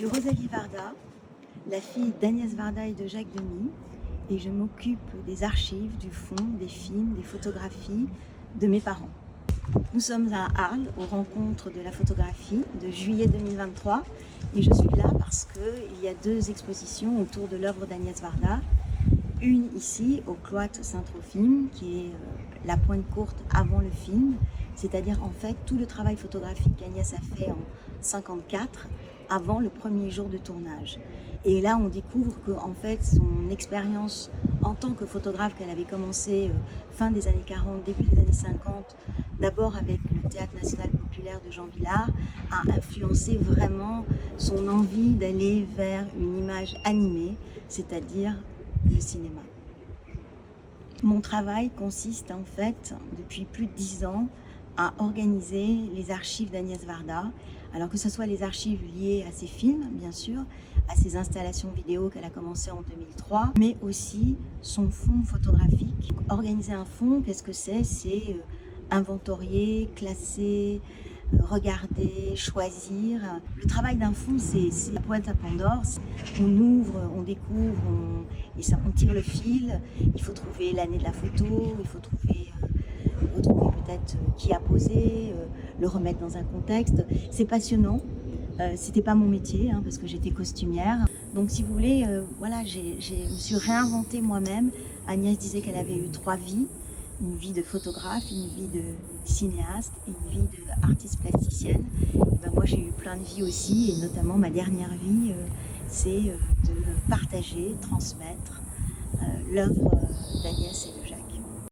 Je suis Rosalie Varda, la fille d'Agnès Varda et de Jacques Demy, et je m'occupe des archives, du fond, des films, des photographies de mes parents. Nous sommes à Arles, aux rencontres de la photographie de juillet 2023, et je suis là parce qu'il y a deux expositions autour de l'œuvre d'Agnès Varda. Une ici, au cloître Saint-Trophime, qui est la pointe courte avant le film, c'est-à-dire en fait tout le travail photographique qu'Agnès a fait en 1954, avant le premier jour de tournage. Et là, on découvre que en fait, son expérience en tant que photographe qu'elle avait commencé fin des années 40, début des années 50, d'abord avec le Théâtre National Populaire de Jean Vilar, a influencé vraiment son envie d'aller vers une image animée, c'est-à-dire le cinéma. Mon travail consiste en fait, depuis plus de 10 ans, à organiser les archives d'Agnès Varda, alors que ce soit les archives liées à ses films, bien sûr, à ses installations vidéo qu'elle a commencé en 2003, mais aussi son fonds photographique. Organiser un fonds, qu'est-ce que c'est? C'est inventorier, classer, regarder, choisir. Le travail d'un fonds, c'est la boîte à Pandore. On ouvre, on découvre, on tire le fil. Il faut trouver l'année de la photo, il faut trouver retrouver peut-être qui a posé, le remettre dans un contexte. C'est passionnant. C'était pas mon métier parce que j'étais costumière. Donc si vous voulez, voilà, je me suis réinventée moi-même. Agnès disait qu'elle avait eu 3 vies. Une vie de photographe, une vie de cinéaste et une vie d'artiste plasticienne. Et ben moi j'ai eu plein de vies aussi, et notamment ma dernière vie, c'est de partager, transmettre l'œuvre d'Agnès et de